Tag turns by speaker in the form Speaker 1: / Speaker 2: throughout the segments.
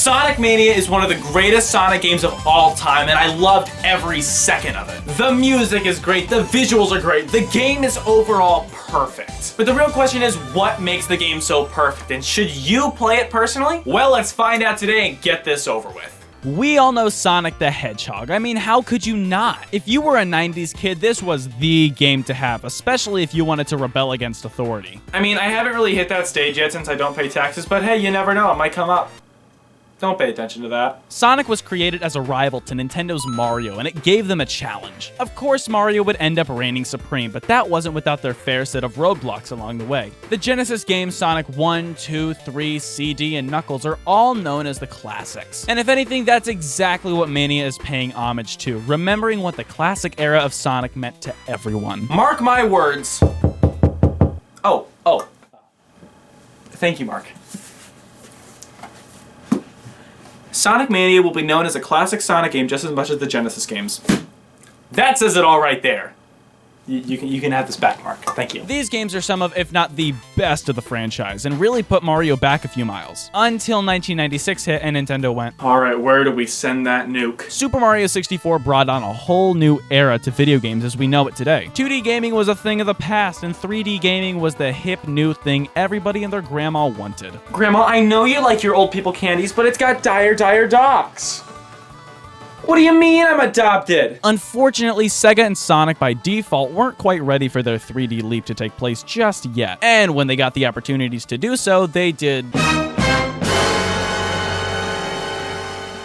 Speaker 1: Sonic Mania is one of the greatest Sonic games of all time, and I loved every second of it. The music is great, the visuals are great, the game is overall perfect. But the real question is, what makes the game so perfect, and should you play it personally? Well, let's find out today and get this over with.
Speaker 2: We all know Sonic the Hedgehog. I mean, how could you not? If you were a 90s kid, this was the game to have, especially if you wanted to rebel against authority.
Speaker 1: I mean, I haven't really hit that stage yet since I don't pay taxes, but hey, you never know, it might come up. Don't pay attention to that.
Speaker 2: Sonic was created as a rival to Nintendo's Mario, and it gave them a challenge. Of course, Mario would end up reigning supreme, but that wasn't without their fair set of roadblocks along the way. The Genesis games Sonic 1, 2, 3, CD, and Knuckles are all known as the classics. And if anything, that's exactly what Mania is paying homage to, remembering what the classic era of Sonic meant to everyone.
Speaker 1: Mark my words. Oh. Thank you, Mark. Sonic Mania will be known as a classic Sonic game just as much as the Genesis games. That says it all right there. You can have this back, Mark. Thank you.
Speaker 2: These games are some of, if not the best of the franchise, and really put Mario back a few miles. Until 1996 hit and Nintendo went,
Speaker 1: alright, where do we send that nuke?
Speaker 2: Super Mario 64 brought on a whole new era to video games as we know it today. 2D gaming was a thing of the past, and 3D gaming was the hip new thing everybody and their grandma wanted.
Speaker 1: Grandma, I know you like your old people candies, but it's got dire docs. What do you mean I'm adopted?
Speaker 2: Unfortunately, Sega and Sonic by default weren't quite ready for their 3D leap to take place just yet. And when they got the opportunities to do so, they did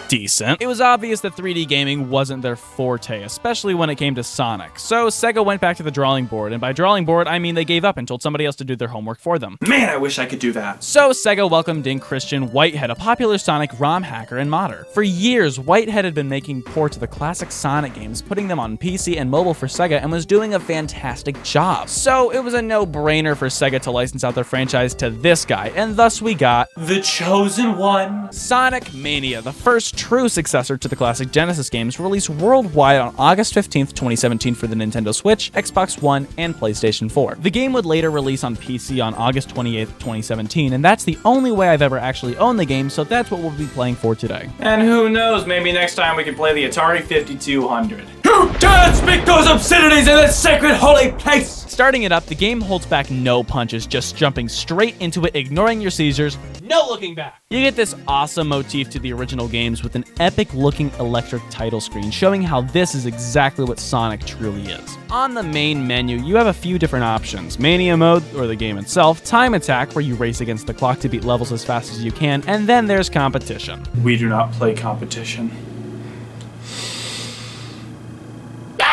Speaker 2: decent. It was obvious that 3D gaming wasn't their forte, especially when it came to Sonic. So Sega went back to the drawing board, and by drawing board, I mean they gave up and told somebody else to do their homework for them.
Speaker 1: Man, I wish I could do that.
Speaker 2: So Sega welcomed in Christian Whitehead, a popular Sonic ROM hacker and modder. For years, Whitehead had been making ports of the classic Sonic games, putting them on PC and mobile for Sega, and was doing a fantastic job. So it was a no-brainer for Sega to license out their franchise to this guy, and thus we got
Speaker 1: the chosen one.
Speaker 2: Sonic Mania, the first true successor to the classic Genesis games, released worldwide on August 15th, 2017 for the Nintendo Switch, Xbox One, and PlayStation 4. The game would later release on PC on August 28th, 2017, and that's the only way I've ever actually owned the game, so that's what we'll be playing for today.
Speaker 1: And who knows, maybe next time we can play the Atari 5200. Who dares speak those obscenities in this sacred holy place?
Speaker 2: Starting it up, the game holds back no punches, just jumping straight into it, ignoring your seizures, no looking back. You get this awesome motif to the original games with an epic-looking electric title screen, showing how this is exactly what Sonic truly is. On the main menu, you have a few different options: Mania mode, or the game itself, time attack, where you race against the clock to beat levels as fast as you can, and then there's competition.
Speaker 1: We do not play competition.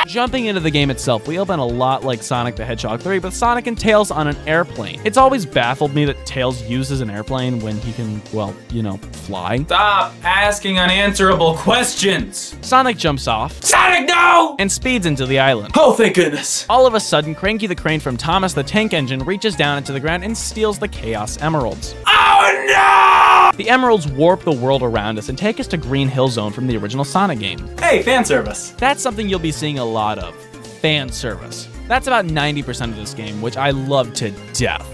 Speaker 2: Jumping into the game itself, we open a lot like Sonic the Hedgehog 3, but Sonic and Tails on an airplane. It's always baffled me that Tails uses an airplane when he can, well, you know, fly.
Speaker 1: Stop asking unanswerable questions!
Speaker 2: Sonic jumps off.
Speaker 1: Sonic, no!
Speaker 2: And speeds into the island.
Speaker 1: Oh, thank goodness.
Speaker 2: All of a sudden, Cranky the Crane from Thomas the Tank Engine reaches down into the ground and steals the Chaos Emeralds.
Speaker 1: Oh, no!
Speaker 2: The Emeralds warp the world around us and take us to Green Hill Zone from the original Sonic game.
Speaker 1: Hey, fan service.
Speaker 2: That's something you'll be seeing a lot of. Fan service. That's about 90% of this game, which I love to death.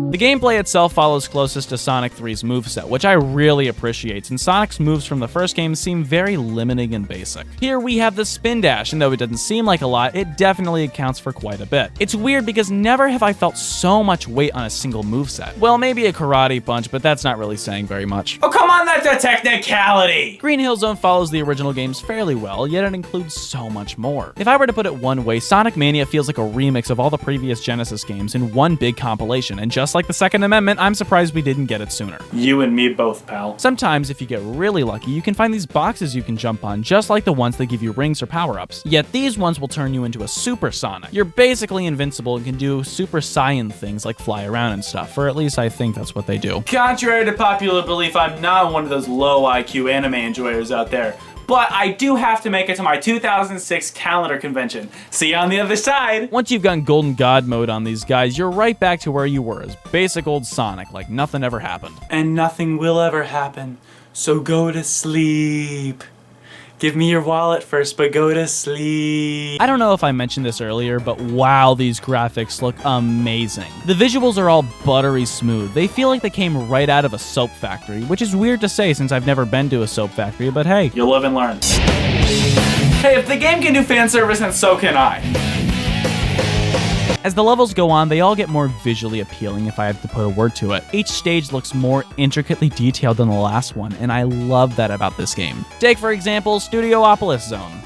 Speaker 2: The gameplay itself follows closest to Sonic 3's moveset, which I really appreciate, since Sonic's moves from the first game seem very limiting and basic. Here we have the spin dash, and though it doesn't seem like a lot, it definitely accounts for quite a bit. It's weird because never have I felt so much weight on a single moveset. Well, maybe a karate punch, but that's not really saying very much.
Speaker 1: Oh, come on, that's a technicality!
Speaker 2: Green Hill Zone follows the original games fairly well, yet it includes so much more. If I were to put it one way, Sonic Mania feels like a remix of all the previous Genesis games in one big compilation, and just like the Second Amendment, I'm surprised we didn't get it sooner.
Speaker 1: You and me both, pal.
Speaker 2: Sometimes, if you get really lucky, you can find these boxes you can jump on, just like the ones that give you rings or power-ups. Yet these ones will turn you into a Super Sonic. You're basically invincible and can do Super Saiyan things like fly around and stuff, or at least I think that's what they do.
Speaker 1: Contrary to popular belief, I'm not one of those low IQ anime enjoyers out there. But I do have to make it to my 2006 calendar convention. See you on the other side!
Speaker 2: Once you've gone Golden God mode on these guys, you're right back to where you were, as basic old Sonic, like nothing ever happened.
Speaker 1: And nothing will ever happen, so go to sleep. Give me your wallet first, but go to sleep.
Speaker 2: I don't know if I mentioned this earlier, but wow, these graphics look amazing. The visuals are all buttery smooth. They feel like they came right out of a soap factory, which is weird to say since I've never been to a soap factory, but hey.
Speaker 1: You'll live and learn. Hey, if the game can do fan service, then so can I.
Speaker 2: As the levels go on, they all get more visually appealing if I have to put a word to it. Each stage looks more intricately detailed than the last one, and I love that about this game. Take, for example, Studiopolis Zone.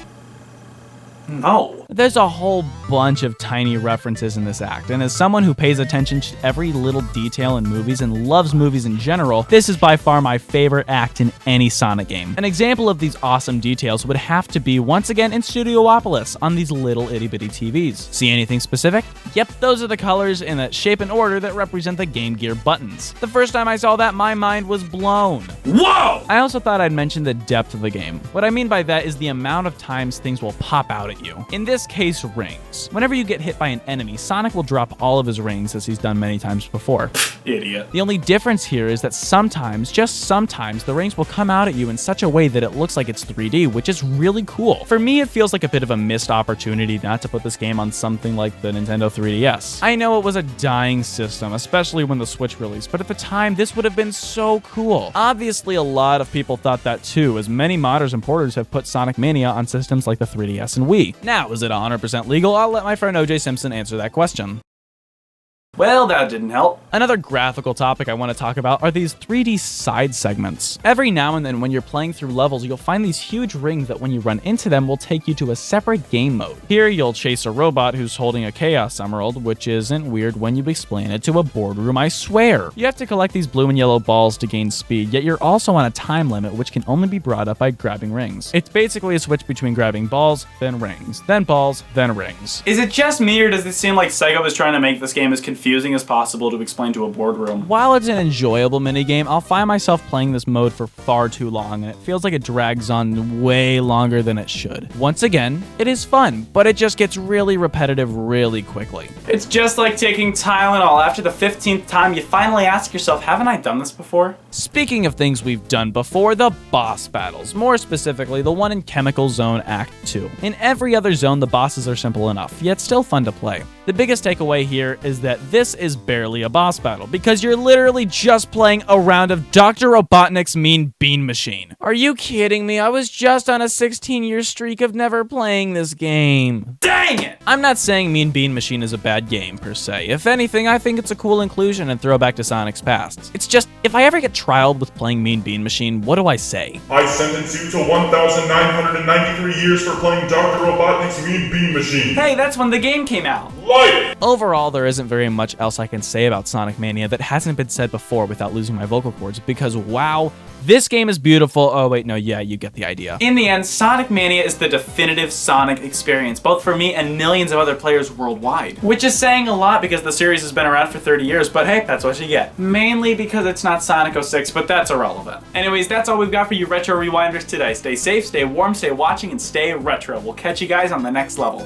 Speaker 1: No.
Speaker 2: There's a whole bunch of tiny references in this act, and as someone who pays attention to every little detail in movies and loves movies in general, this is by far my favorite act in any Sonic game. An example of these awesome details would have to be once again in Studiopolis on these little itty-bitty TVs. See anything specific? Yep, those are the colors in that shape and order that represent the Game Gear buttons. The first time I saw that, my mind was blown.
Speaker 1: Whoa!
Speaker 2: I also thought I'd mention the depth of the game. What I mean by that is the amount of times things will pop out at you. In this case, rings. Whenever you get hit by an enemy, Sonic will drop all of his rings as he's done many times before.
Speaker 1: Idiot.
Speaker 2: The only difference here is that sometimes, just sometimes, the rings will come out at you in such a way that it looks like it's 3D, which is really cool. For me, it feels like a bit of a missed opportunity not to put this game on something like the Nintendo 3DS. I know it was a dying system, especially when the Switch released, but at the time, this would have been so cool. Obviously, a lot of people thought that too, as many modders and porters have put Sonic Mania on systems like the 3DS and Wii. Now, is it 100% legal? I'll let my friend OJ Simpson answer that question.
Speaker 1: Well, that didn't help.
Speaker 2: Another graphical topic I want to talk about are these 3D side segments. Every now and then when you're playing through levels, you'll find these huge rings that when you run into them will take you to a separate game mode. Here you'll chase a robot who's holding a Chaos Emerald, which isn't weird when you explain it to a boardroom, I swear. You have to collect these blue and yellow balls to gain speed, yet you're also on a time limit which can only be brought up by grabbing rings. It's basically a switch between grabbing balls, then rings, then balls, then rings.
Speaker 1: Is it just me, or does it seem like Sega was trying to make this game as confusing as possible to explain to a boardroom?
Speaker 2: While it's an enjoyable minigame, I'll find myself playing this mode for far too long, and it feels like it drags on way longer than it should. Once again, it is fun, but it just gets really repetitive really quickly.
Speaker 1: It's just like taking Tylenol. After the 15th time, you finally ask yourself, haven't I done this before?
Speaker 2: Speaking of things we've done before, the boss battles. More specifically, the one in Chemical Zone Act 2. In every other zone, the bosses are simple enough, yet still fun to play. The biggest takeaway here is that this is barely a boss battle, because you're literally just playing a round of Dr. Robotnik's Mean Bean Machine. Are you kidding me? I was just on a 16-year streak of never playing this game.
Speaker 1: Dang it!
Speaker 2: I'm not saying Mean Bean Machine is a bad game, per se. If anything, I think it's a cool inclusion and throwback to Sonic's past. It's just, if I ever get trialed with playing Mean Bean Machine, what do I say?
Speaker 3: I sentence you to 1,993 years for playing Dr. Robotnik's Mean Bean Machine.
Speaker 1: Hey, that's when the game came out.
Speaker 3: Life!
Speaker 2: Overall, there isn't very much else I can say about Sonic Mania that hasn't been said before without losing my vocal cords, because wow, this game is beautiful. Oh wait, no, yeah, you get the idea.
Speaker 1: In the end, Sonic Mania is the definitive Sonic experience, both for me and millions of other players worldwide. Which is saying a lot because the series has been around for 30 years, but hey, that's what you get. Mainly because it's not Sonic 06, but that's irrelevant. Anyways, that's all we've got for you Retro Rewinders today. Stay safe, stay warm, stay watching, and stay retro. We'll catch you guys on the next level.